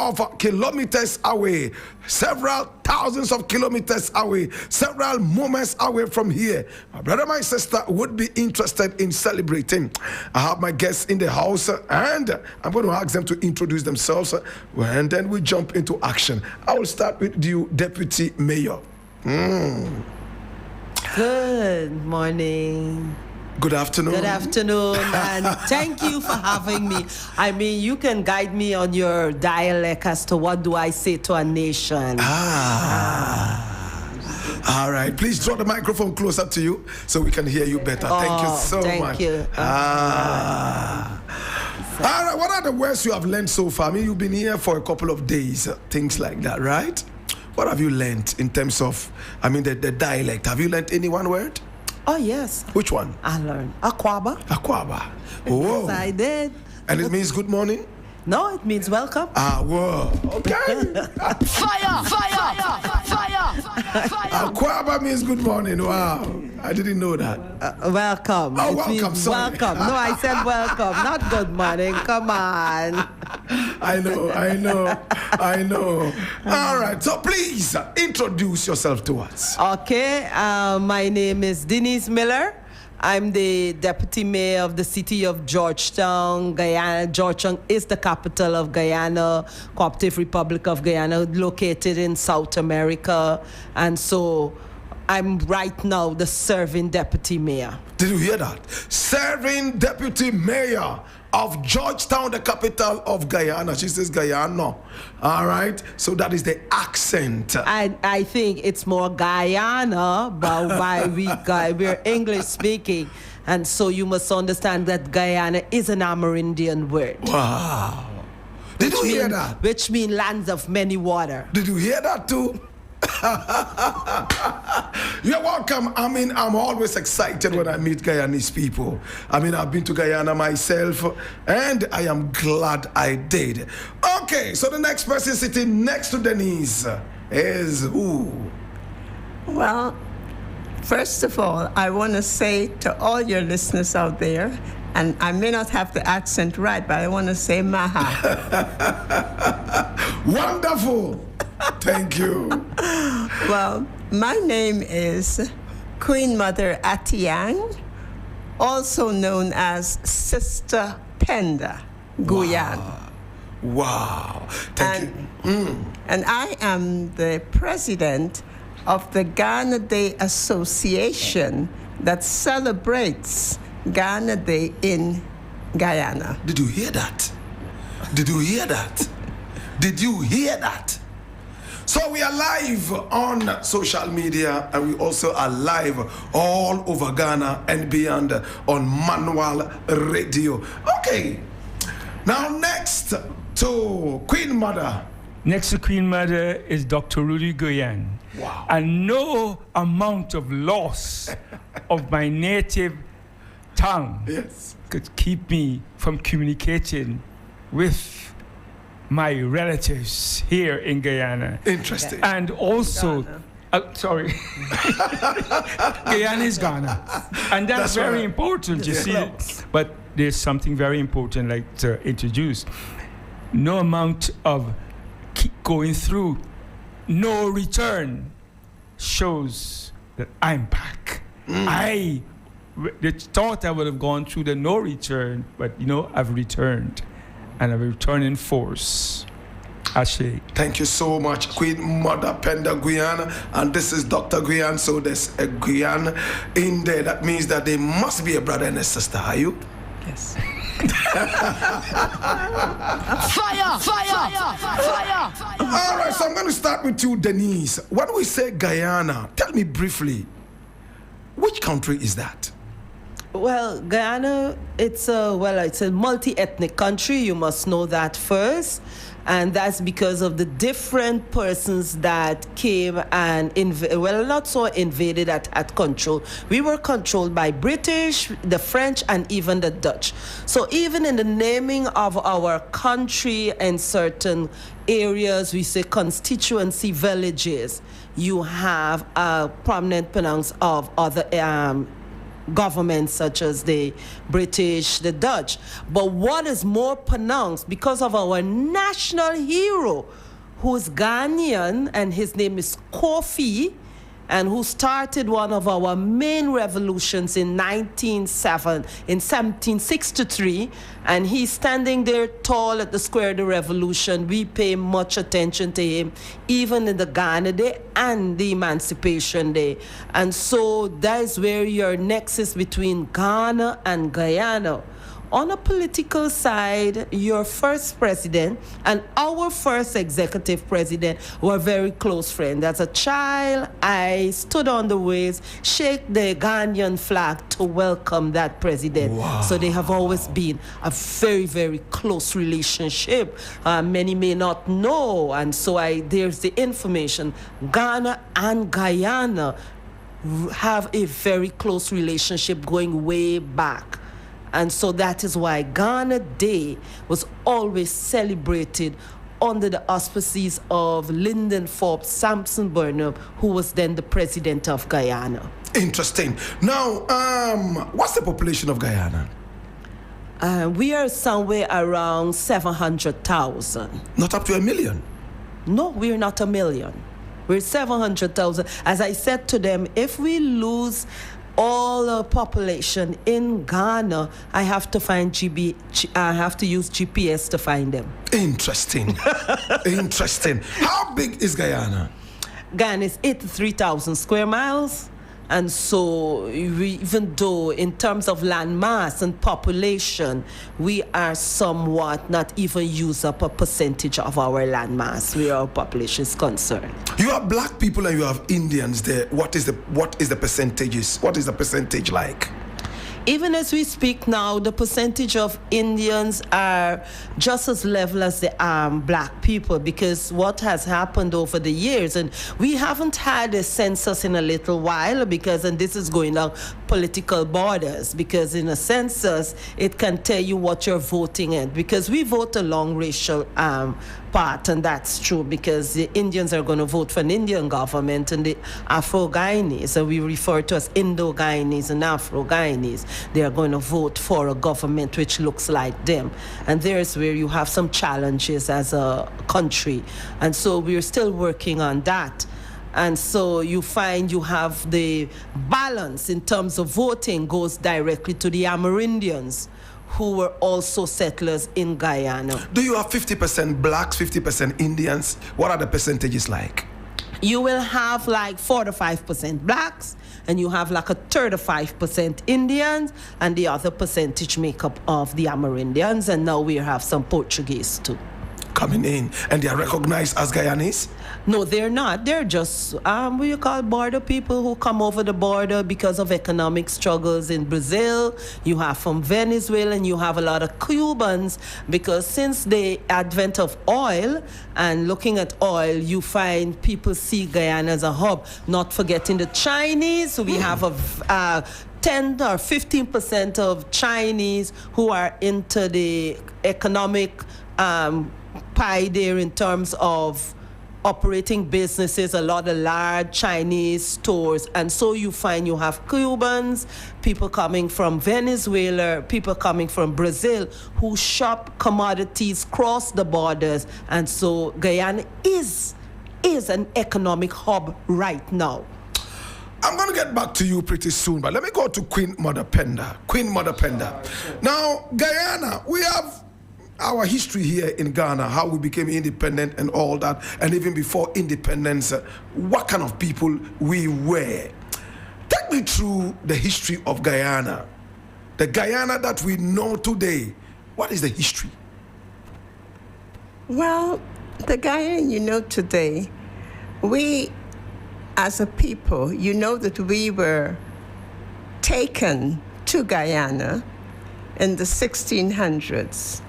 of kilometers away, several thousands of kilometers away, several moments away from here. My brother, my sister would be interested in celebrating. I have my guests in the house, and I'm going to ask them to introduce themselves, and then we jump into action. I will start with you, Deputy Mayor. Good morning. Good afternoon. Good afternoon, and thank you for having me. I mean, you can guide me on your dialect as to what do I say to a nation. All right. Please draw the microphone closer to you so we can hear you better. Thank you so much. Thank you. All right. What are the words you have learned so far? I mean, you've been here for a couple of days, things like that, right? What have you learned in terms of, I mean, the dialect? Have you learned any one word? Oh, yes. Which one? I learned Akwaba. Akwaba. Oh. Yes, I did. And it means good morning? No, it means welcome. Whoa. Okay. Fire! Akwaba means good morning. Wow. I didn't know that. Welcome. Oh, It welcome, means sorry. welcome. No, I said welcome, not good morning. Come on. I know. All right. So please introduce yourself to us. Okay, my name is Denise Miller. I'm the Deputy Mayor of the city of Georgetown, Guyana. Georgetown is the capital of Guyana, Cooperative Republic of Guyana, located in South America. And so I'm right now the serving Deputy Mayor. Did you hear that? Serving Deputy Mayor of Georgetown, the capital of Guyana. She says Guyana. All right. So that is the accent. I think it's more Guyana, but we're English speaking. And so you must understand that Guyana is an Amerindian word. Wow. Did you hear that? Which means lands of many water. Did you hear that too? You're welcome. I mean, I'm always excited when I meet Guyanese people. I mean, I've been to Guyana myself, and I am glad I did. Okay, so the next person sitting next to Denise is who? Well, first of all, I want to say to all your listeners out there, and I may not have the accent right, but I want to say Maha. Wonderful. Thank you. Well, my name is Queen Mother Atiang, also known as Sister Penda, Guyana. Wow. Thank you. And I am the president of the Ghana Day Association that celebrates Ghana Day in Guyana. Did you hear that? Did you hear that? Did you hear that? So we are live on social media, and we also are live all over Ghana and beyond on manual radio. Okay. Now next to Queen Mother. Next to Queen Mother is Dr. Rudy Guyana. Wow. And no amount of loss of my native tongue could keep me from communicating with my relatives here in Guyana. Interesting. And also, sorry, Guyana is Ghana. And that's very right. important, you see. But there's something very important I'd like to introduce. No amount of keep going through, no return shows that I'm back. I thought I would have gone through the no return, but I've returned. And a returning force. Ashe. Thank you so much, Queen Mother Penda Guyana. And this is Dr. Guyana, so there's a Guyana in there. That means that they must be a brother and a sister. Are you? Yes. Fire! All right, so I'm going to start with you, Denise. When we say Guyana, tell me briefly, which country is that? Well, Guyana, it's a multi-ethnic country. You must know that first. And that's because of the different persons that came and, not so invaded at control. We were controlled by British, the French, and even the Dutch. So even in the naming of our country and certain areas, we say constituency villages, you have a prominent pronounce of other governments such as the British, the Dutch. But what is more pronounced, because of our national hero, who's Ghanaian, and his name is Kofi, and who started one of our main revolutions in 1763, and he's standing there tall at the square of the revolution. We pay much attention to him, even in the Ghana Day and the Emancipation Day. And so that is where your nexus between Ghana and Guyana. On a political side, your first president and our first executive president were very close friends. As a child, I stood on the ways, shake the Ghanaian flag to welcome that president. Wow. So they have always been a very, very close relationship. Many may not know, and so there's the information. Ghana and Guyana have a very close relationship going way back. And so that is why Ghana Day was always celebrated under the auspices of Lyndon Forbes Sampson Burnham, who was then the president of Guyana. Interesting. Now, what's the population of Guyana? We are somewhere around 700,000. Not up to 1 million. No, we're not 1 million. We're 700,000. As I said to them, if we lose all the population in Ghana, I have to use GPS to find them. Interesting. Interesting. How big is Guyana? Guyana is 83,000 square miles. And so even though in terms of land mass and population, we are somewhat not even use up a percentage of our land mass where our population is concerned. You have black people and you have Indians there. What is the percentages? What is the percentage like? Even as we speak now, the percentage of Indians are just as level as the black people, because what has happened over the years, and we haven't had a census in a little while, because, and this is going down political borders, because in a census, it can tell you what you're voting in, because we vote along racial part, and that's true, because the Indians are going to vote for an Indian government, and the Afro-Guyanese, and we refer to as Indo-Guyanese and Afro-Guyanese, they are going to vote for a government which looks like them. And there's where you have some challenges as a country. And so we're still working on that. And so you find you have the balance in terms of voting goes directly to the Amerindians, who were also settlers in Guyana. Do you have 50% blacks, 50% Indians? What are the percentages like? You will have like 4 to 5% blacks, and you have like a 35% Indians, and the other percentage makeup of the Amerindians, and now we have some Portuguese too. Coming in, and they are recognized as Guyanese? No, they're not. They're just what you call border people who come over the border because of economic struggles in Brazil. You have from Venezuela, and you have a lot of Cubans, because since the advent of oil and looking at oil, you find people see Guyana as a hub. Not forgetting the Chinese. We have a 10 or 15% of Chinese who are into the economic pie there in terms of operating businesses, a lot of large Chinese stores. And so you find you have Cubans, people coming from Venezuela, people coming from Brazil who shop commodities cross the borders. And so Guyana is an economic hub right now. I'm going to get back to you pretty soon, but let me go to Queen Mother Penda. Queen Mother Penda. Now, Guyana, we have our history here in Ghana, how we became independent and all that, and even before independence, what kind of people we were. Take me through the history of Guyana. The Guyana that we know today, what is the history? Well, the Guyana you know today, we as a people, you know that we were taken to Guyana in the 1600s.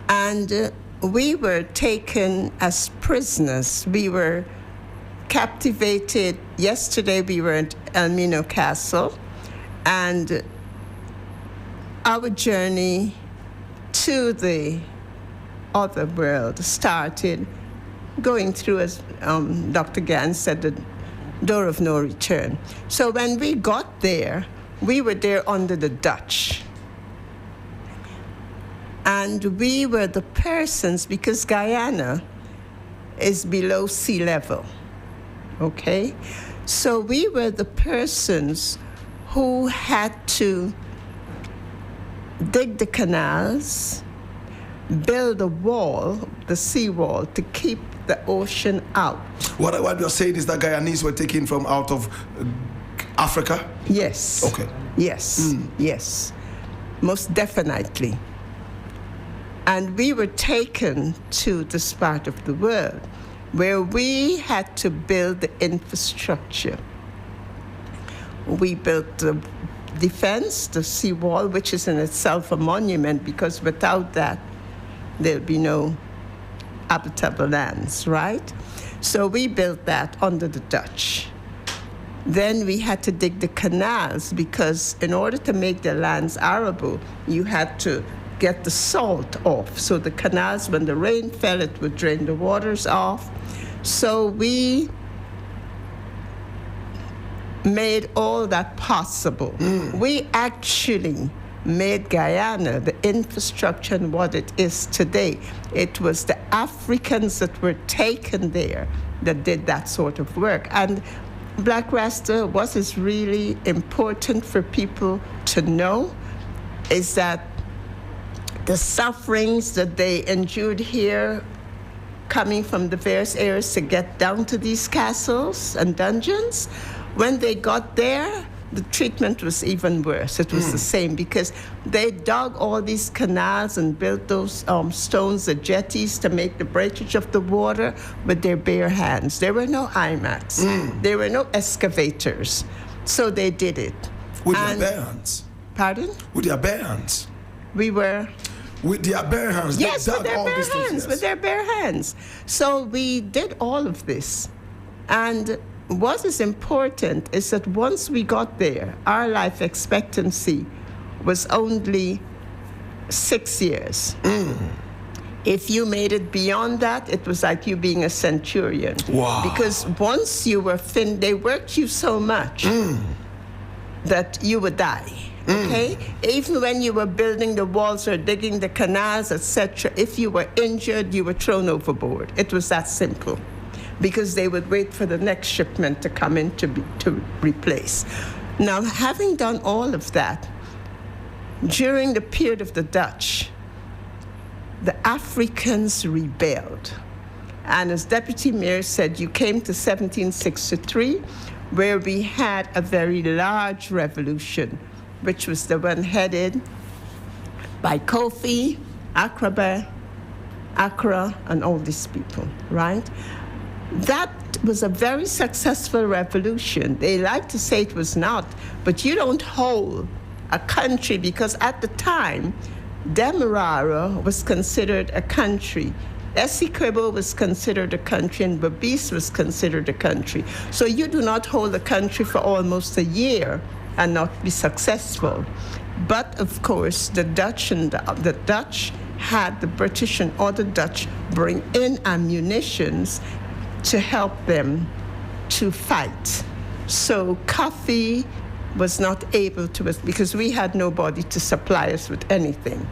And we were taken as prisoners. We were captivated. Yesterday we were at Elmino Castle, and our journey to the other world started going through, as Dr. Gans said, the door of no return. So when we got there, we were there under the Dutch. And we were the persons, because Guyana is below sea level, okay? So we were the persons who had to dig the canals, build a wall, the seawall, to keep the ocean out. What you're saying is that Guyanese were taken from out of Africa? Yes. Okay. Yes, yes, most definitely. And we were taken to this part of the world where we had to build the infrastructure. We built the defense, the seawall, which is in itself a monument, because without that, there'll be no habitable lands, right? So we built that under the Dutch. Then we had to dig the canals, because in order to make the lands arable, you had to get the salt off. So the canals, when the rain fell, it would drain the waters off. So we made all that possible. We actually made Guyana the infrastructure and what it is today. It was the Africans that were taken there that did that sort of work. And Blakk Rasta, what is really important for people to know is that the sufferings that they endured here, coming from the various areas to get down to these castles and dungeons, when they got there, the treatment was even worse. It was the same, because they dug all these canals and built those stones, the jetties, to make the breakage of the water with their bare hands. There were no IMAX. There were no excavators. So they did it. With their bare hands? Pardon? With their bare hands? We were... With their bare hands? Yes, they with their all bare these things, hands, yes. with their bare hands. So we did all of this. And what is important is that once we got there, our life expectancy was only 6 years. If you made it beyond that, it was like you being a centurion. Wow. Because once you were they worked you so much that you would die. Okay? Even when you were building the walls or digging the canals, etc., if you were injured, you were thrown overboard. It was that simple. Because they would wait for the next shipment to come in to replace. Now, having done all of that, during the period of the Dutch, the Africans rebelled. And as Deputy Mayor said, you came to 1763, where we had a very large revolution, which was the one headed by Kofi, Accra, and all these people, right? That was a very successful revolution. They like to say it was not, but you don't hold a country, because at the time, Demerara was considered a country. Essequibo was considered a country, and Berbice was considered a country. So you do not hold a country for almost a year and not be successful. But of course, the Dutch had the British and other Dutch bring in ammunitions to help them to fight. So coffee was not able to, because we had nobody to supply us with anything.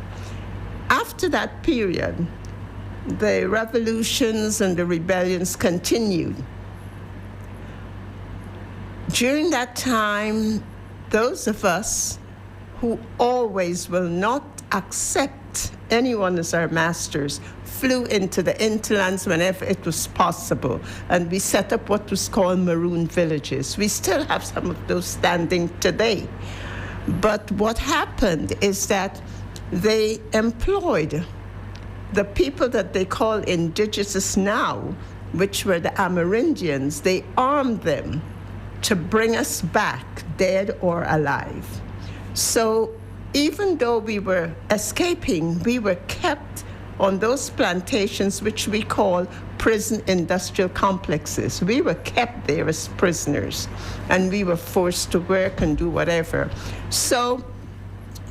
After that period, the revolutions and the rebellions continued. During that time, those of us who always will not accept anyone as our masters flew into the hinterlands whenever it was possible, and we set up what was called maroon villages. We still have some of those standing today. But what happened is that they employed the people that they call indigenous now, which were the Amerindians. They armed them to bring us back, dead or alive. So even though we were escaping, we were kept on those plantations, which we call prison industrial complexes. We were kept there as prisoners, and we were forced to work and do whatever. So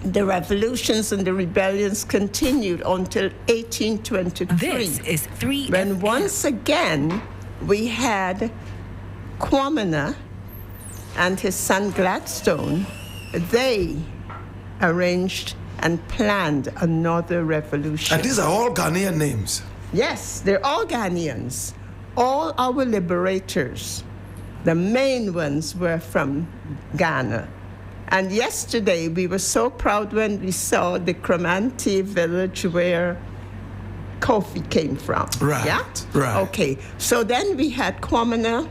the revolutions and the rebellions continued until 1823. This is 3 when once again we had Kwamina and his son Gladstone they arranged and planned another revolution. And these are all Ghanaian names. Yes, they're all Ghanaians. All our liberators, the main ones were from Ghana. And yesterday we were so proud when we saw the Kramanti village where Kofi came from. Right, Yeah? right. Okay, so then we had Kwamina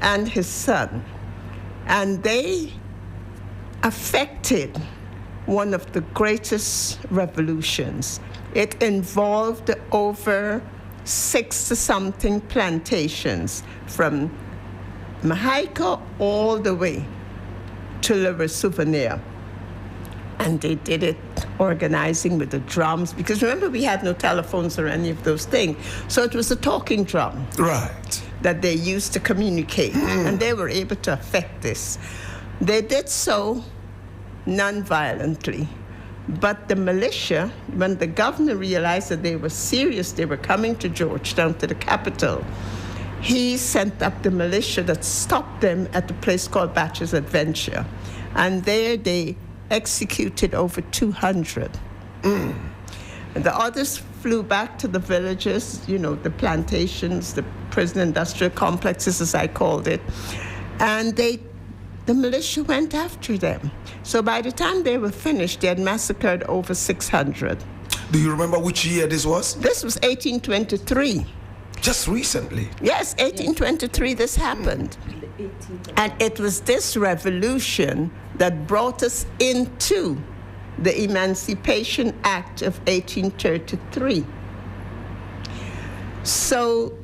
and his son. And they affected one of the greatest revolutions. It involved over 60-something plantations from Mahaika all the way to Le Souvenir. And they did it organizing with the drums, because remember we had no telephones or any of those things. So it was a talking drum Right. that they used to communicate, and they were able to affect this. They did so non-violently. But the militia, when the governor realized that they were serious, they were coming to Georgetown, to the capital, he sent up the militia that stopped them at a place called Batcher's Adventure. And there they executed over 200. And the others flew back to the villages, the plantations, the prison industrial complexes, as I called it. And the militia went after them. So by the time they were finished, they had massacred over 600. Do you remember which year this was? This was 1823. Just recently. Yes, 1823 this happened. And it was this revolution that brought us into the Emancipation Act of 1833. So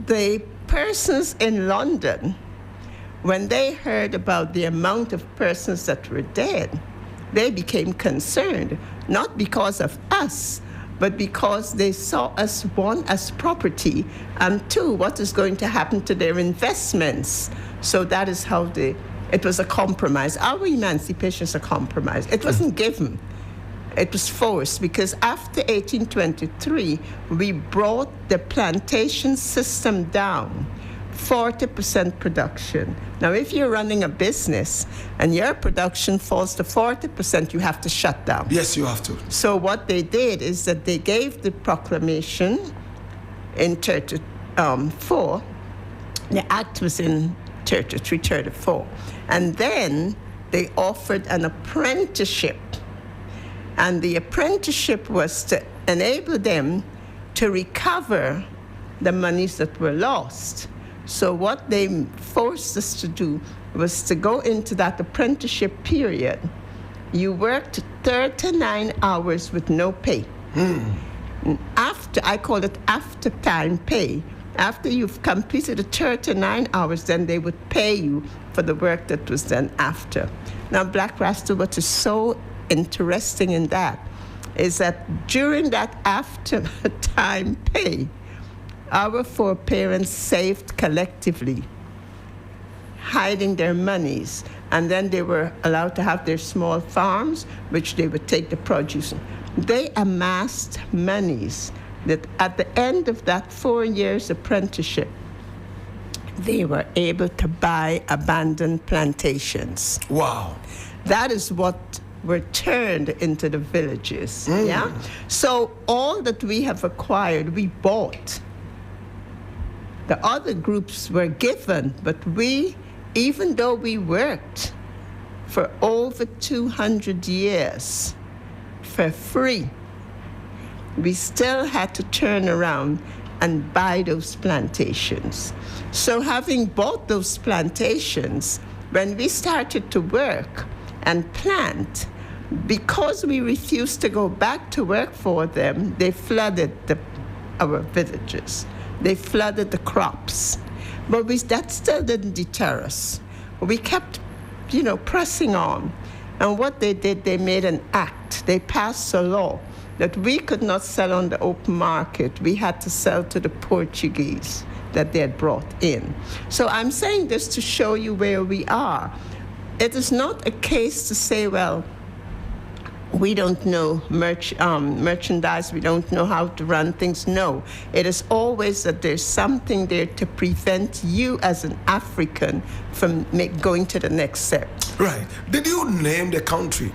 the persons in London, when they heard about the amount of persons that were dead, they became concerned, not because of us, but because they saw us, one, as property, and two, what is going to happen to their investments. So that is how it was a compromise. Our emancipation is a compromise. It wasn't given. It was forced, because after 1823, we brought the plantation system down. 40% production. Now, if you're running a business and your production falls to 40%, you have to shut down. Yes, you have to. So what they did is that they gave the proclamation in 34. The act was in 33, 34. And then they offered an apprenticeship. And the apprenticeship was to enable them to recover the monies that were lost. So what they forced us to do was to go into that apprenticeship period. You worked 39 hours with no pay. After, I call it after time pay. After you've completed the 39 hours, then they would pay you for the work that was done after. Now, Blakk Rasta, what is so interesting in that is that during that after time pay, our foreparents saved collectively, hiding their monies, and then they were allowed to have their small farms, which they would take the produce. They amassed monies that at the end of that 4 years apprenticeship, they were able to buy abandoned plantations. Wow. That is what were turned into the villages, yeah? So all that we have acquired, we bought. The other groups were given, but we, even though we worked for over 200 years for free, we still had to turn around and buy those plantations. So having bought those plantations, when we started to work and plant, because we refused to go back to work for them, they flooded our villages. They flooded the crops. But that still didn't deter us. We kept, pressing on. And what they did, they made an act. They passed a law that we could not sell on the open market. We had to sell to the Portuguese that they had brought in. So I'm saying this to show you where we are. It is not a case to say, well, we don't know merchandise, we don't know how to run things. No, it is always that there's something there to prevent you as an African from going to the next step. Right. Did you name the country?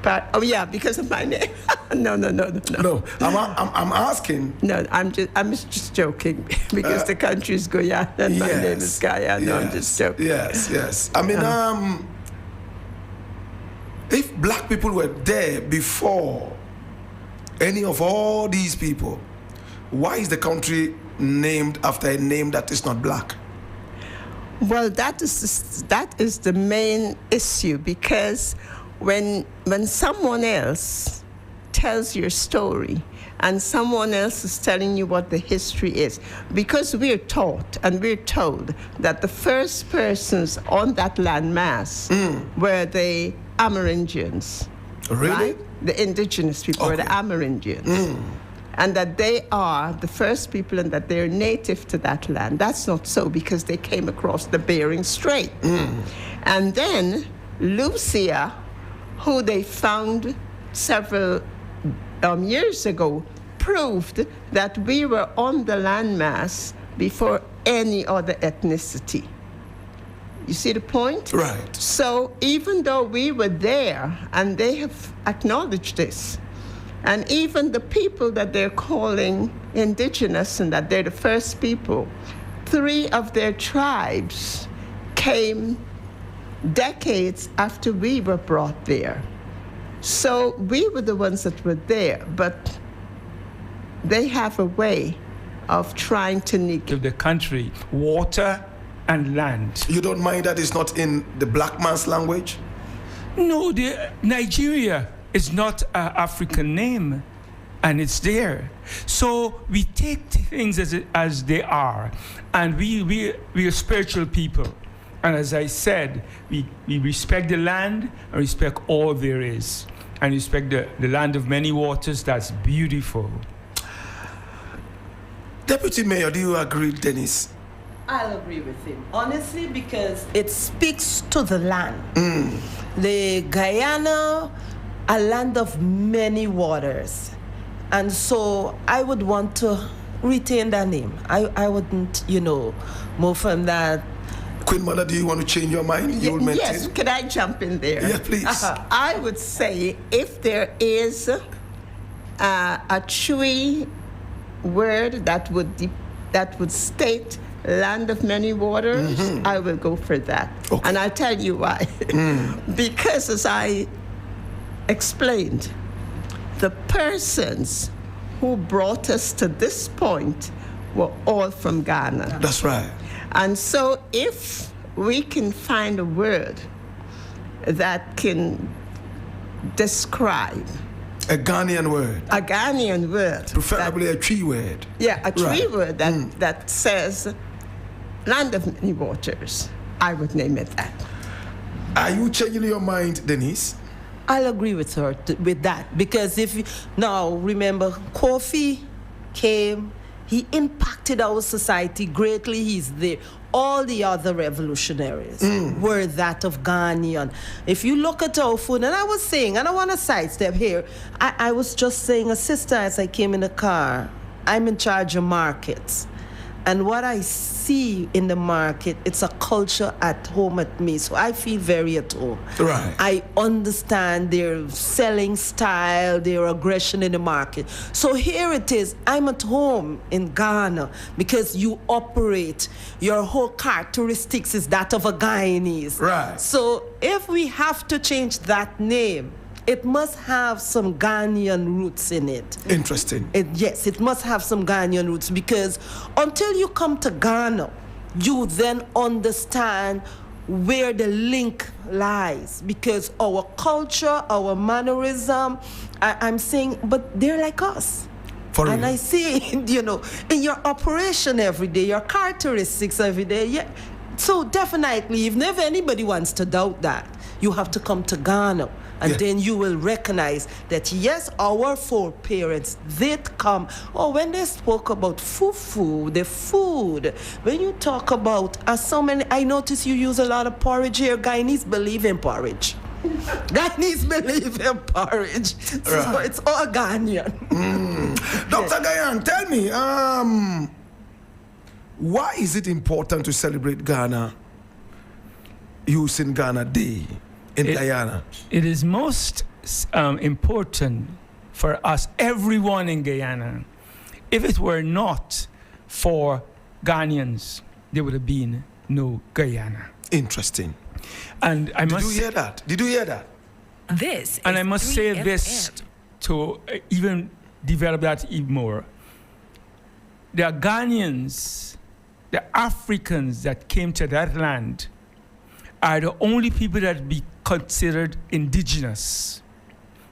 But, oh yeah, because of my name. No. No, I'm asking. No, I'm just joking because the country is Guyana and my name is Guyana. No, I'm just joking. Yes. I mean, if black people were there before any of all these people, why is the country named after a name that is not black? Well, that is the main issue, because when someone else tells your story and someone else is telling you what the history is, because we're taught and we're told that the first persons on that landmass were the Amerindians. Really? Right? The indigenous people were the Amerindians. And that they are the first people and that they're native to that land. That's not so, because they came across the Bering Strait. And then Lucia, who they found several years ago, proved that we were on the landmass before any other ethnicity. You see the point? Right. So even though we were there, and they have acknowledged this, and even the people that they're calling indigenous and that they're the first people, 3 of their tribes came decades after we were brought there. So we were the ones that were there, but they have a way of trying to negate Of the country, water and land. You don't mind that it's not in the black man's language? No, Nigeria is not an African name, and it's there. So we take things as they are, and we are spiritual people. And as I said, we respect the land and respect all there is, and respect the land of many waters. That's beautiful. Deputy Mayor, do you agree, Dennis? I'll agree with him, honestly, because it speaks to the land. The Guyana, a land of many waters. And so I would want to retain that name. I wouldn't, move from that. Queen Mother, do you want to change your mind? You will maintain? Yes, can I jump in there? Yeah, please. I would say if there is a Chui word that would state land of many waters, I will go for that. Okay. And I'll tell you why. Because as I explained, the persons who brought us to this point were all from Ghana. That's right. And so if we can find a word that can describe A Ghanaian word. a Ghanaian word, Preferably a tree word. a tree Right. word that says land of many waters, I would name it that. Are you changing your mind, Denise? I'll agree with her with that, because now remember, Kofi came, he impacted our society greatly. He's there. All the other revolutionaries were that of Ghanaian. If you look at our food, and I was saying, and I want to sidestep here, I was just saying, a sister, as I came in the car, I'm in charge of markets. And what I see in the market, it's a culture at home at me. So I feel very at home. Right. I understand their selling style, their aggression in the market. So here it is. I'm at home in Ghana because you operate. Your whole characteristics is that of a Guyanese. Right. So if we have to change that name, it must have some Ghanaian roots in it. Interesting. Yes, it must have some Ghanaian roots, because until you come to Ghana, you then understand where the link lies, because our culture, our mannerism, I'm saying, but they're like us. For real. And I see, in your operation every day, your characteristics every day. Yeah. So definitely, if never anybody wants to doubt that, you have to come to Ghana. And then you will recognize that, yes, our foreparents did come. Oh, when they spoke about fufu, the food, when you talk about so many, I notice you use a lot of porridge here. Guyanese believe in porridge. Guyanese believe in porridge, so it's Ghanaian. Dr. Gayan, tell me, why is it important to celebrate Ghana, using Ghana Day in Guyana? It is most important for us, everyone in Guyana. If it were not for Ghanaians, there would have been no Guyana. Interesting. And I must Did you hear that? Did you hear that? This and is I must say 3FM. this to even develop that even more. The Ghanaians, the Africans that came to that land are the only people that be considered indigenous.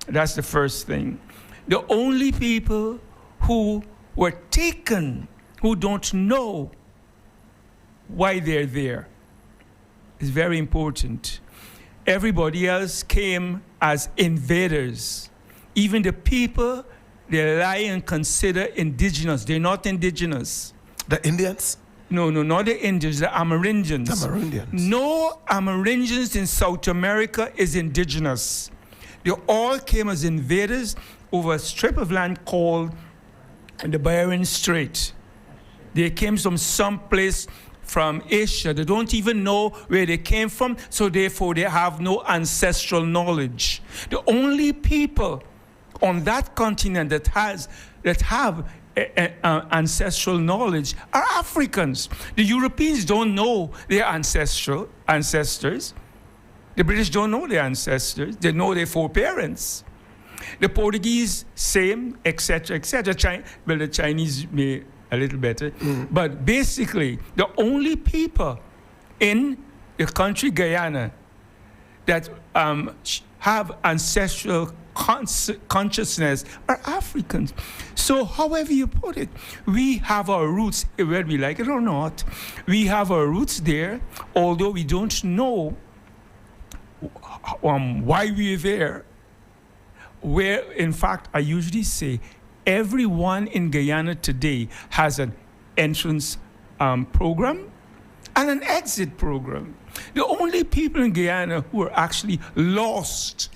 That's the first thing. The only people who were taken, who don't know why they're there. It's very important. Everybody else came as invaders. Even the people they lie and consider indigenous, they're not indigenous. The Indians? No, not the Indians, the Amerindians. The Amerindians. No Amerindians in South America is indigenous. They all came as invaders over a strip of land called the Bering Strait. They came from someplace from Asia. They don't even know where they came from, so therefore they have no ancestral knowledge. The only people on that continent that have ancestral knowledge are Africans. The Europeans don't know their ancestors. The British don't know their ancestors. They know their foreparents. The Portuguese, same, etc., etc. Well, the Chinese may a little better. But basically, the only people in the country Guyana that have ancestral consciousness are Africans. So however you put it, we have our roots, whether we like it or not. We have our roots there, although we don't know why we're there. Where, in fact, I usually say, everyone in Guyana today has an entrance program and an exit program. The only people in Guyana who are actually lost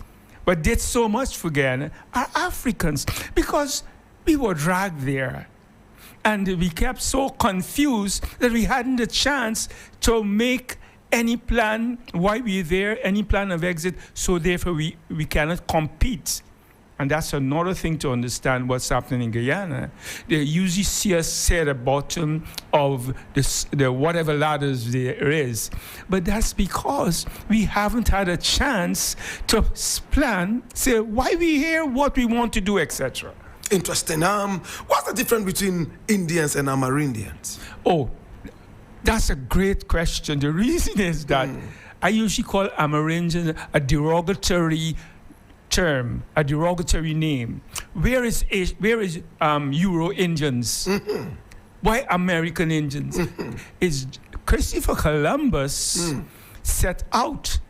but did so much for Guyana are Africans, because we were dragged there. And we kept so confused that we hadn't a chance to make any plan why we're there, any plan of exit, so therefore we cannot compete. And that's another thing to understand what's happening in Guyana. They usually see us at the bottom of the whatever ladders there is. But that's because we haven't had a chance to plan, say why we're here, what we want to do, etc. Interesting. What's the difference between Indians and Amerindians? Oh, that's a great question. The reason is that I usually call Amerindian a derogatory term, a derogatory name. Where is Euro Indians? Why American Indians? Is Christopher Columbus set out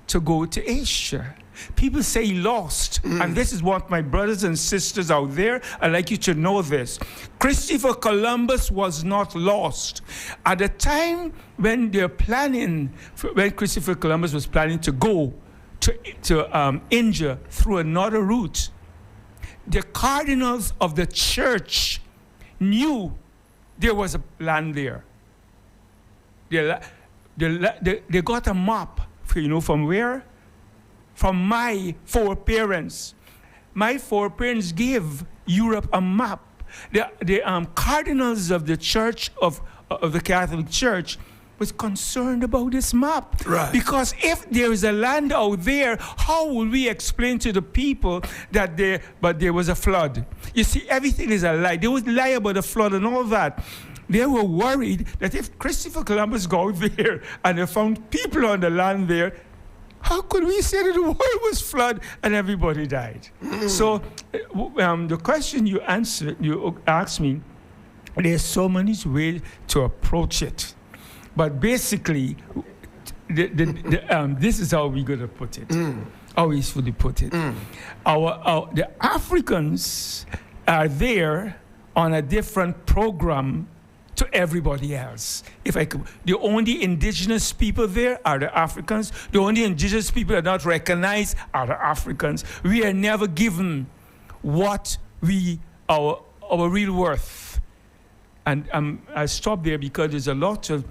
to go to Asia. People say he lost, and this is what my brothers and sisters out there, I'd like you to know this. Christopher Columbus was not lost. At the time when they're planning, when Christopher Columbus was planning to go to India through another route, the cardinals of the church knew there was a land there. They got a map, from where? From my foreparents. My foreparents gave Europe a map. The cardinals of the church, of the Catholic Church, was concerned about this map. Right. Because if there is a land out there, how will we explain to the people that there was a flood? You see, everything is a lie. They would lie about the flood and all that. They were worried that if Christopher Columbus go there and they found people on the land there, how could we say that the world was flooded and everybody died? So the question you asked me, there's so many ways to approach it. But basically, this is how we're going to put it. How we fully put it. The Africans are there on a different program to everybody else. If I could, the only indigenous people there are the Africans. The only indigenous people that are not recognized are the Africans. We are never given what our real worth. And I stop there because there's a lot of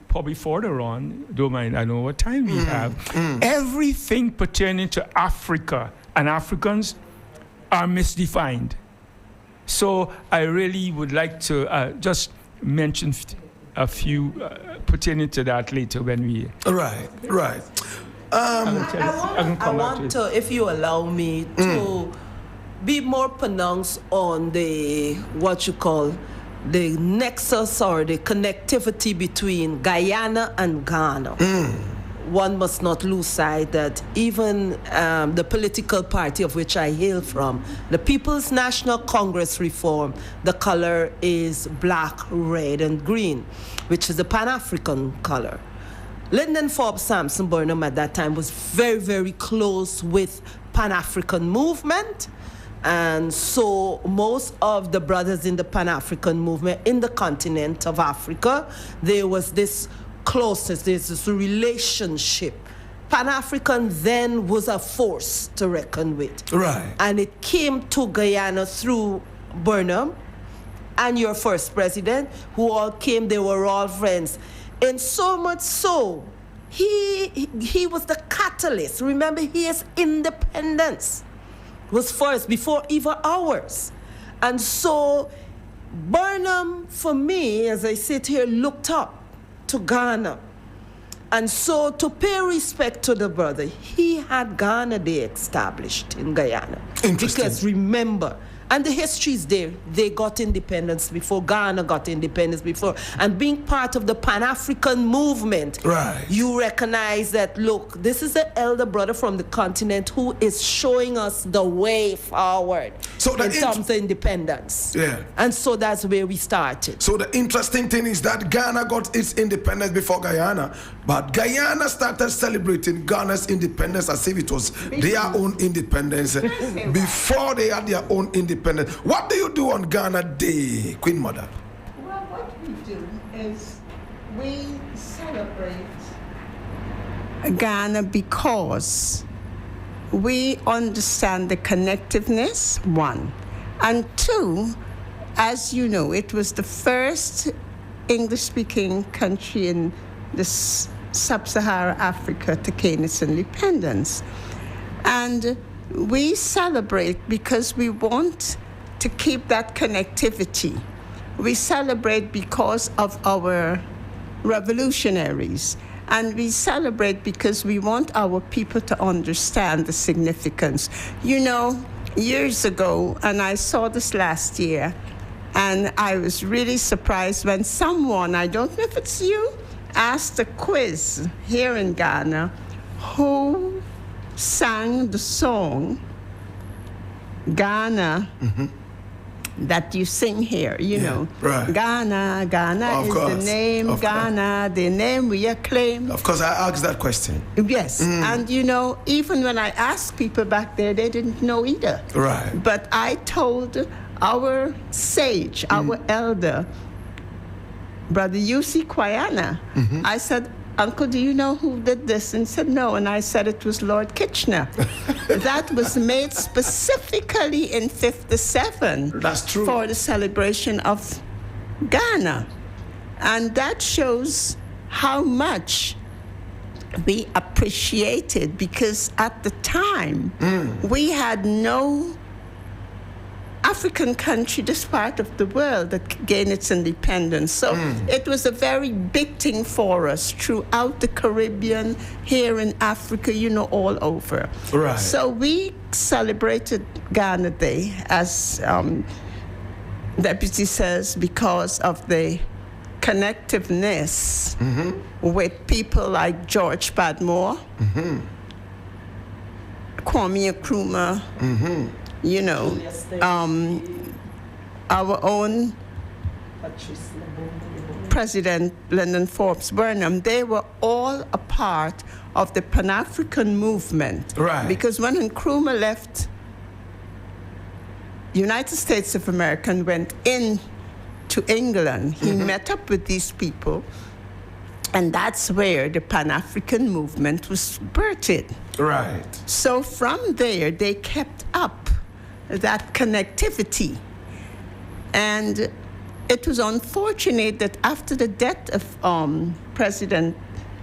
probably further on, don't mind, I know what time we have. Everything pertaining to Africa and Africans are misdefined. So I really would like to just mention a few pertaining to that later when we... Right. I want to, if you allow me, to be more pronounced on the, what you call, the nexus or the connectivity between Guyana and Ghana. One must not lose sight that even the political party of which I hail from, the People's National Congress Reform, the color is black, red, and green, which is the Pan-African color. Lyndon Forbes Sampson Burnham at that time was very, very close with Pan-African movement. And so most of the brothers in the Pan-African movement in the continent of Africa, there was this closeness, there's this relationship. Pan-African then was a force to reckon with. Right. And it came to Guyana through Burnham and your first president, who all came, they were all friends. And so much so, he was the catalyst. Remember, his independence was first, before even ours. And so Burnham, for me, as I sit here, looked up to Ghana. And so to pay respect to the brother, he had Ghana Day established in Guyana. Interesting. Because remember, and the history is there, they got independence before, Ghana got independence before. And being part of the Pan-African movement, right, you recognize that, look, this is the elder brother from the continent who is showing us the way forward in terms of independence. Yeah. And so that's where we started. So the interesting thing is that Ghana got its independence before Guyana, but Guyana started celebrating Ghana's independence as if it was their own independence before they had their own independence. What do you do on Ghana Day, Queen Mother? Well, what we do is we celebrate Ghana because we understand the connectiveness, one. And two, as you know, it was the first English-speaking country in this sub-Saharan Africa to gain its independence. And we celebrate because we want to keep that connectivity. We celebrate because of our revolutionaries. And we celebrate because we want our people to understand the significance. You know, years ago, and I saw this last year, and I was really surprised when someone, I don't know if it's you, asked a quiz here in Ghana, who sang the song Ghana that you sing here, you know. Right. Ghana, Ghana Of is course, the name, of Ghana, the name we acclaim. Of course, I asked that question. Yes, and you know, even when I asked people back there, they didn't know either. Right. But I told our sage, our elder, Brother U.C. Guyana, I said, Uncle, do you know who did this? And he said, no. And I said it was Lord Kitchener. That was made specifically in 57. That's true. For the celebration of Ghana. And that shows how much we appreciated, because at the time, we had no African country, this part of the world, that gained its independence. So it was a very big thing for us throughout the Caribbean, here in Africa, you know, all over. Right. So we celebrated Ghana Day, as Deputy says, because of the connectiveness with people like George Padmore, Kwame Nkrumah, you know, our own President Lyndon Forbes Burnham. They were all a part of the Pan-African movement. Right. Because when Nkrumah left United States of America and went in to to England. He met up with these people, and that's where the Pan-African movement was birthed. Right. So from there, they kept up that connectivity. And it was unfortunate that after the death of President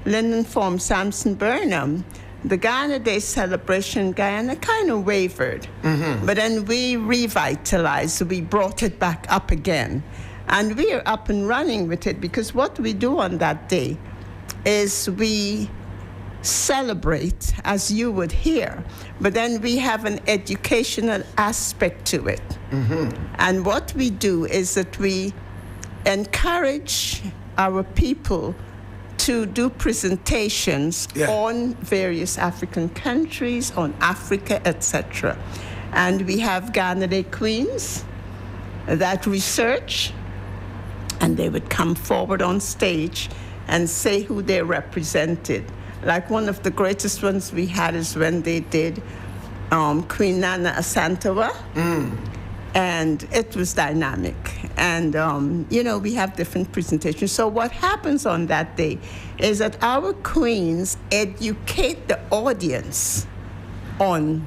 Lyndon Form Sampson Burnham, the Ghana Day celebration, Guyana kind of wavered. But then we revitalized, we brought it back up again. And we are up and running with it, because what we do on that day is we celebrate, as you would hear, but then we have an educational aspect to it. And what we do is that we encourage our people to do presentations on various African countries, on Africa, etc. And we have Ghana Day Queens that research, and they would come forward on stage and say who they represented. Like one of the greatest ones we had is when they did Queen Nana Asantewa, and it was dynamic. And, we have different presentations. So what happens on that day is that our queens educate the audience on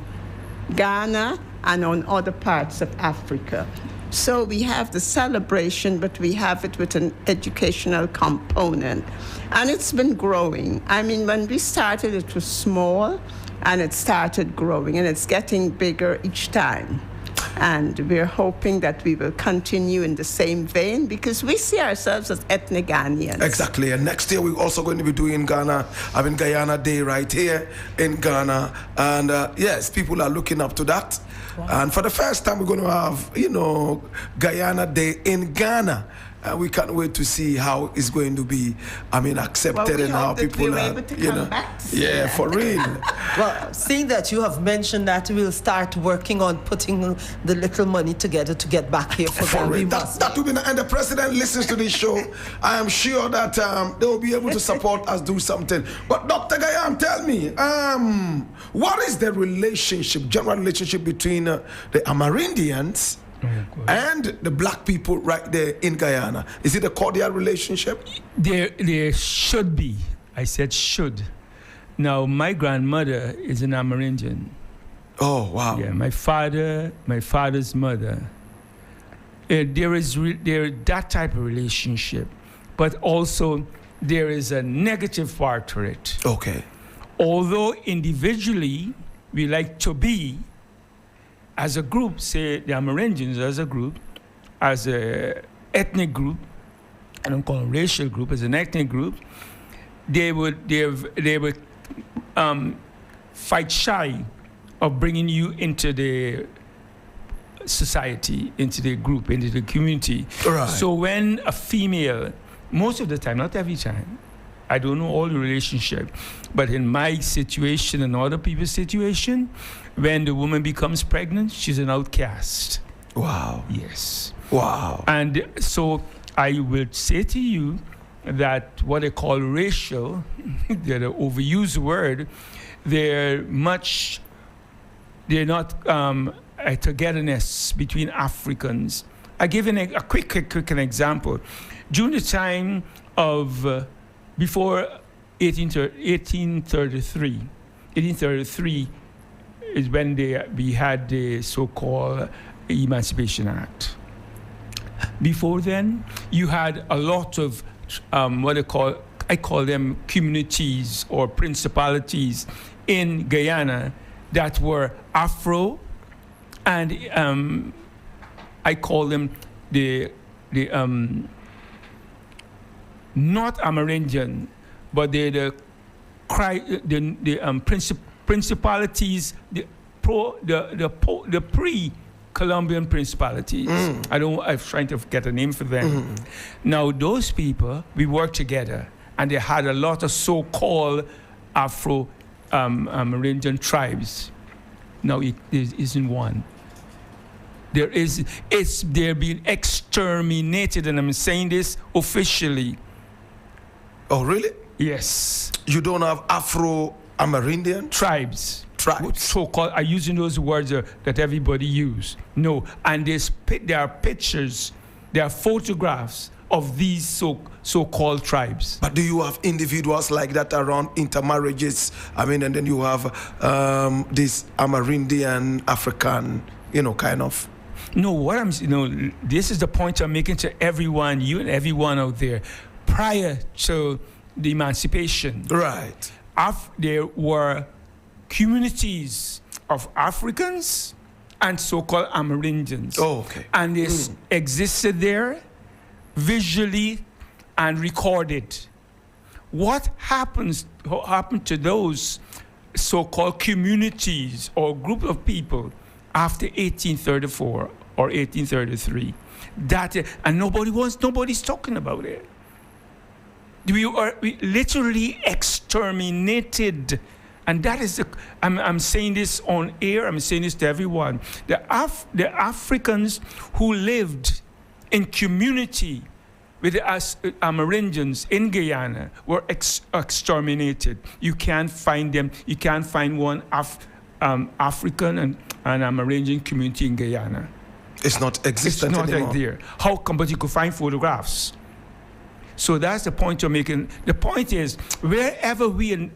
Ghana and on other parts of Africa. So we have the celebration, but we have it with an educational component. And it's been growing. I mean, when we started, it was small, and it started growing, and it's getting bigger each time. And we're hoping that we will continue in the same vein, because we see ourselves as ethnic Ghanaians. Exactly. And next year, we're also going to be doing Guyana Day right here in Ghana. And yes, people are looking up to that. Wow. And for the first time, we're going to have, Guyana Day in Ghana. And we can't wait to see how it's going to be, accepted, and how people are, Yeah, for real. Well, seeing that you have mentioned that, we'll start working on putting the little money together to get back here for them. That will be, and the president listens to this show. I am sure that they will be able to support us do something. But Dr. Guyam, tell me, what is the general relationship between the Amerindians and the black people right there in Guyana? Is it a cordial relationship? There should be. I said should. Now, my grandmother is an Amerindian. Oh, wow. Yeah, my father's mother. There is that type of relationship, but also there is a negative part to it. Okay. Although individually we like to be, as a group, say the Amerindians as a group, as an ethnic group, I don't call them racial group, as an ethnic group, they would fight shy of bringing you into the society, into the group, into the community. Right. So when a female, most of the time, not every time, I don't know all the relationship, but in my situation and other people's situation, when the woman becomes pregnant, she's an outcast. Wow. Yes. Wow. And so I will say to you that what they call racial, they're the overused word, they're not a togetherness between Africans. I give a quick example. During the time of before 1833 is when we had the so-called Emancipation Act. Before then, you had a lot of I call them communities or principalities in Guyana that were Afro, and I call them the not Amerindian, but they're the principalities, the pre-Columbian principalities. I'm trying to get a name for them. Now, those people, we worked together, and they had a lot of so-called Afro Amerindian tribes. Now, there isn't one. They're being exterminated, and I'm saying this officially. Oh, really? Yes. You don't have Afro-Amerindian? Tribes. So-called, are using those words that everybody use. No. And there are pictures there are photographs of these so-called tribes. But do you have individuals like that around intermarriages? I mean, and then you have this Amerindian, African, kind of. No, this is the point I'm making to everyone, you and everyone out there. Prior to the emancipation, right, there were communities of Africans and so-called Amerindians. Oh, okay. And they existed there visually and recorded. What happened to those so-called communities or group of people after 1834 or 1833? And nobody's talking about it. We literally exterminated. And that is, I'm saying this on air, I'm saying this to everyone. The Africans who lived in community with the Amerindians in Guyana were exterminated. You can't find them. You can't find one African and Amerindian community in Guyana. It's not existent anymore. It's not anymore. there. How come? But you could find photographs. So that's the point you're making. The point is, wherever we and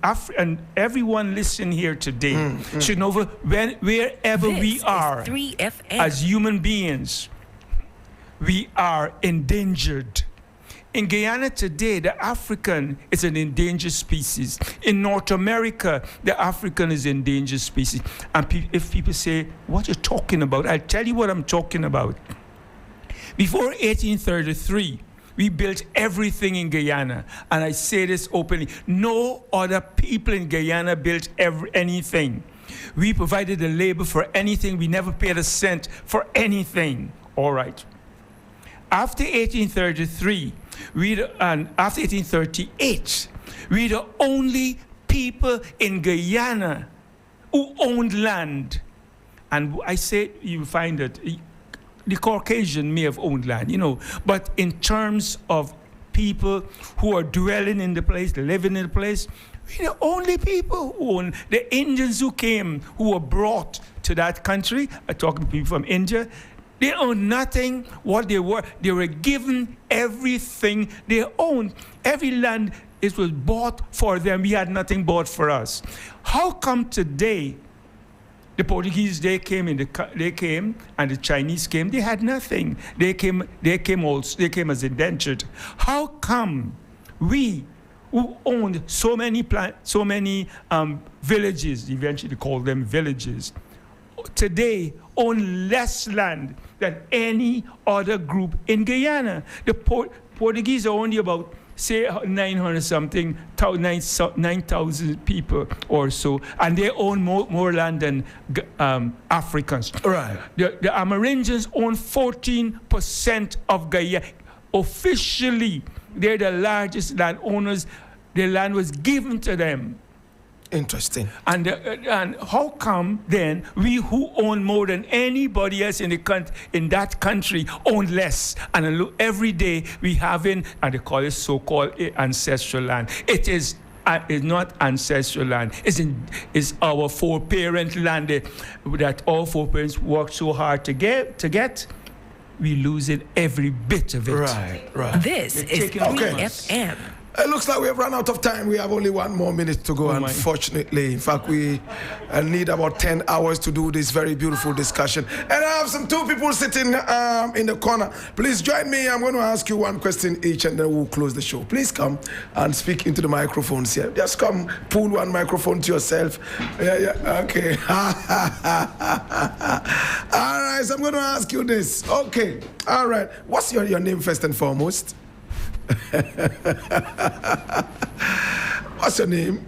everyone listening here today should know wherever we are 3FM. as human beings, we are endangered. In Guyana today, the African is an endangered species. In North America, the African is an endangered species. And if people say, what are you talking about? I'll tell you what I'm talking about. Before 1833, we built everything in Guyana. And I say this openly. No other people in Guyana built anything. We provided the labor for anything. We never paid a cent for anything. All right. After 1833, and after 1838, we're the only people in Guyana who owned land. And I say you find that the Caucasian may have owned land, but in terms of people who are dwelling in the place, living in the place, we're the only people who own. The Indians who came, who were brought to that country, I'm talking to people from India, they owned nothing. What they were given everything they owned. Every land, it was bought for them. We had nothing bought for us. How come today the Portuguese, they came and the Chinese came, they had nothing. They came as indentured. How come we who owned so many villages, eventually called them villages, today own less land than any other group in Guyana? The Portuguese are only about, say, 9,000 people or so, and they own more land than Africans. Right. The Amerindians own 14% of Guyana. Officially, they're the largest landowners. The land was given to them. Interesting. And how come then we who own more than anybody else in that country own less? And every day we have and they call it so-called ancestral land. It is not ancestral land. It's our foreparent land that all foreparents worked so hard to get. We lose it, every bit of it. Right. This is 3FM. It looks like we have run out of time. We have only 1 more minute to go, unfortunately. In fact, we need about 10 hours to do this very beautiful discussion. And I have two people sitting in the corner. Please join me. I'm going to ask you one question each, and then we'll close the show. Please come and speak into the microphones here. Just come, pull one microphone to yourself. Yeah, okay. All right, so I'm going to ask you this. Okay, all right. What's your name first and foremost? What's your name?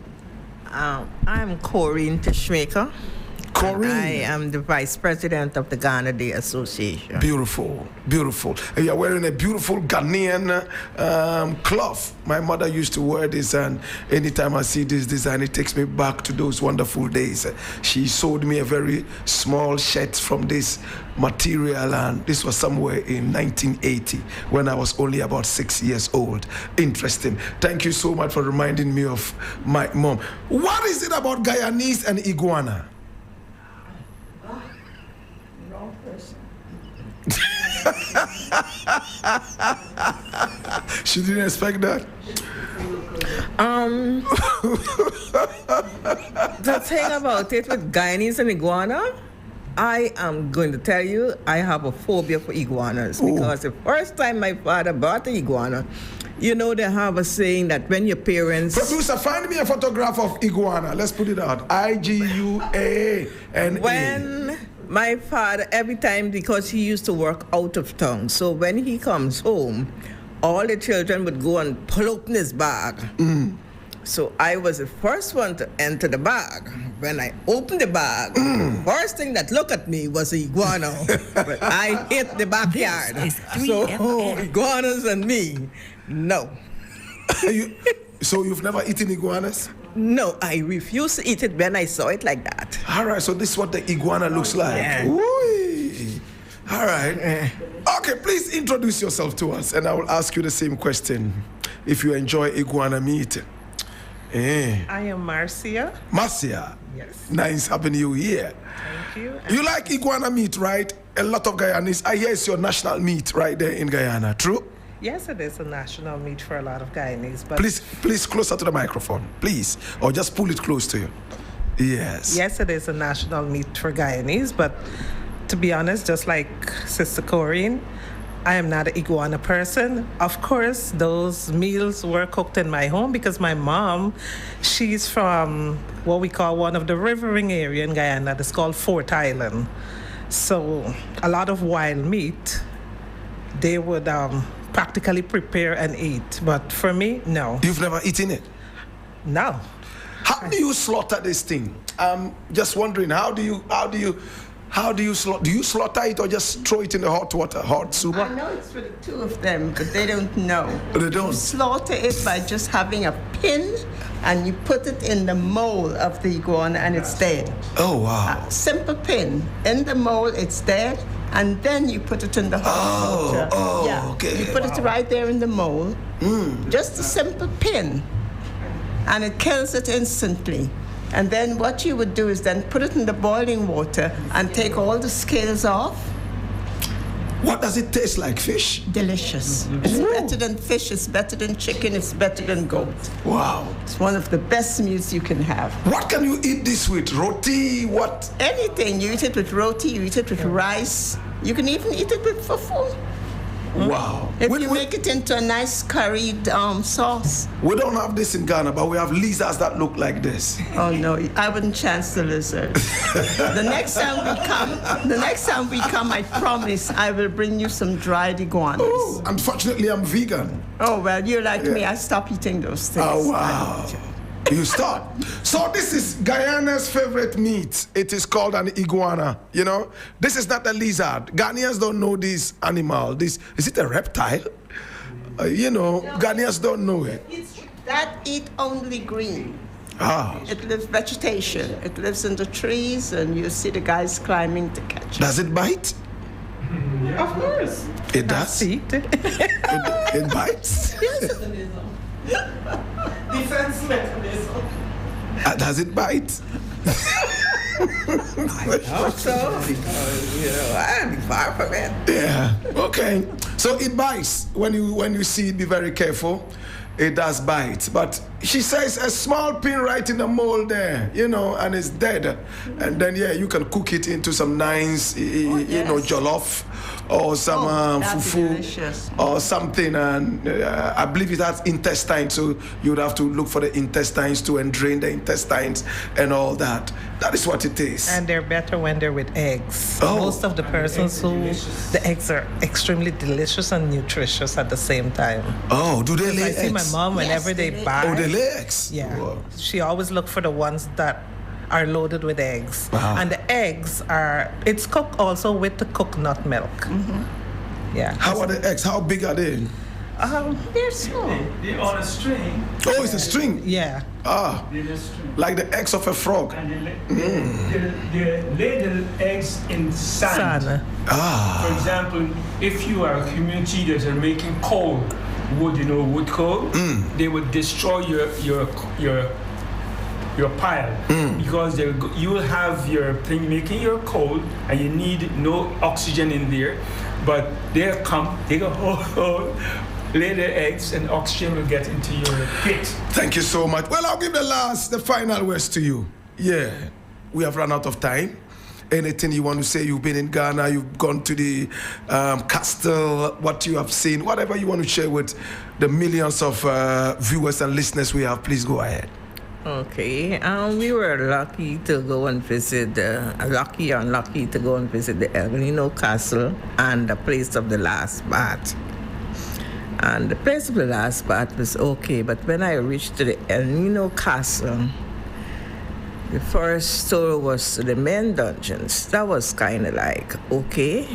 I'm Corinne Tishmaker. Corinne. I am the vice president of the Ghana Day Association. Beautiful. And you're wearing a beautiful Ghanaian cloth. My mother used to wear this, and anytime I see this design, it takes me back to those wonderful days. She sewed me a very small shirt from this material, and this was somewhere in 1980 when I was only about 6 years old. Interesting. Thank you so much for reminding me of my mom. What is it about Guyanese and iguana? She didn't expect that. The thing about it with Guyanese and iguana, I am going to tell you, I have a phobia for iguanas because the first time my father bought the iguana, you know, they have a saying that when your parents... Producer, find me a photograph of iguana. Let's put it out. Iguana. When my father, every time, because he used to work out of town, so when he comes home, all the children would go and pull open his bag. So I was the first one to enter the bag. When I opened the bag, first thing that looked at me was the iguana. But I hit the backyard. So iguanas and me, no. So you've never eaten iguanas? No, I refuse to eat it when I saw it like that. All right, so this is what the iguana looks like. Yeah. Ooh. All right. Okay, please introduce yourself to us, and I will ask you the same question. If you enjoy iguana meat. I am Marcia. Marcia. Yes. Nice having you here. Thank you. You like iguana meat, right? A lot of Guyanese. I hear it's your national meat right there in Guyana. True? Yes, it is a national meat for a lot of Guyanese. But Please closer to the microphone, please. Or just pull it close to you. Yes. yes, it is a national meat for Guyanese. But to be honest, just like Sister Corinne, I am not an iguana person. Of course, those meals were cooked in my home because my mom, she's from what we call one of the rivering area in Guyana. That's called Fort Island. So a lot of wild meat, they would practically prepare and eat. But for me, no. You've never eaten it? No. How do you slaughter this thing? I'm just wondering, how do you slaughter? Do you slaughter it or just throw it in the hot water, hot soup? I know it's for the two of them, but they don't know. They don't. You slaughter it by just having a pin and you put it in the mold of the iguana and it's dead. Oh, wow. A simple pin. In the mold, it's dead. And then you put it in the hot water. Okay. You put it right there in the mold. Just a simple pin. And it kills it instantly. And then what you would do is then put it in the boiling water and take all the scales off. What does it taste like? Fish? Delicious. It's better than fish, it's better than chicken, it's better than goat. Wow. It's one of the best meals you can have. What can you eat this with? Roti? What? Anything. You eat it with roti, you eat it with rice. You can even eat it with fufu. Wow. If you make it into a nice curried sauce. We don't have this in Ghana, but we have lizards that look like this. Oh no, I wouldn't chance the lizard. The next time we come, I promise I will bring you some dried iguanas. Oh, unfortunately, I'm vegan. Oh well, you're like me. I stopped eating those things. Oh, wow. You start. So this is Guyana's favorite meat. It is called an iguana. You know, this is not a lizard. Ghanaians don't know this animal. Is it a reptile? Ghanaians don't know it. That eat only green. Ah. It lives vegetation. It lives in the trees, and you see the guys climbing to catch it. Does it bite? Of course. It does. It bites. Defense mechanism. Does it bite? I hope so, because, I'm far from it. Yeah. Okay. So it bites. When you see it, be very careful. It does bite. But she says a small pin right in the mold there, and it's dead. And then, you can cook it into some nice, jollof or some fufu delicious. or something. And I believe it has intestines, so you'd have to look for the intestines too and drain the intestines and all that. That is what it is. And they're better when they're with eggs. Oh. Most of the persons the eggs are extremely delicious and nutritious at the same time. Oh, do they lay I eggs? see my mom whenever Yes, they they buy. Oh, they lay eggs? Yeah. Wow. She always look for the ones that are loaded with eggs. Wow. And the eggs it's cooked also with the coconut milk. Mm-hmm. Yeah. How are the eggs? How big are they? They're small. They're on a string. Oh, it's a string. Yeah. Ah, They're a string. like the eggs of a frog. And they lay the eggs in sand. Sana. Ah. For example, if you are a community that are making coal, wood coal, they would destroy your pile because you will have your thing making your coal and you need no oxygen in there. But they'll come, they go, lay their eggs, and oxygen will get into your pit. Thank you so much. Well, I'll give the final words to you. Yeah, we have run out of time. Anything you want to say? You've been in Ghana, you've gone to the castle, what you have seen, whatever you want to share with the millions of viewers and listeners we have, please go ahead. Okay, we were lucky to go and visit, lucky or unlucky to go and visit the El Nino Castle and the place of the last bath. And the place of the last bath was okay, but when I reached to the El Nino Castle, the first tour was to the main dungeons. That was kind of like okay.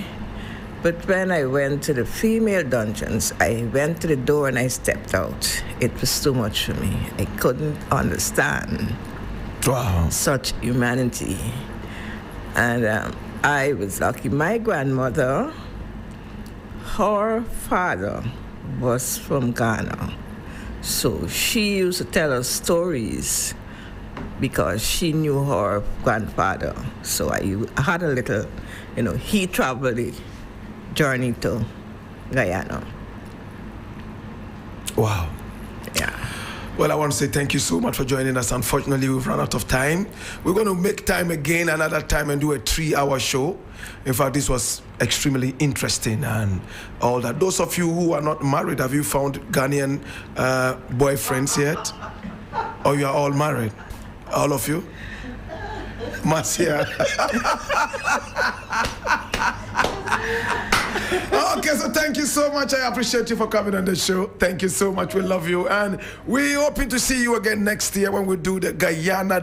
But when I went to the female dungeons, I went to the door and I stepped out. It was too much for me. I couldn't understand such humanity. And I was lucky. My grandmother, her father was from Ghana. So she used to tell us stories because she knew her grandfather. So I had a little, he traveled the journey to Guyana. Wow. Yeah. Well, I want to say thank you so much for joining us. Unfortunately, we've run out of time. We're going to make time again another time and do a 3-hour show. In fact, this was extremely interesting and all that. Those of you who are not married, have you found Ghanaian boyfriends yet? Or you are all married? All of you? Marcia. Okay, so thank you so much. I appreciate you for coming on the show. Thank you so much. We love you. And we're hoping to see you again next year when we do the Guyana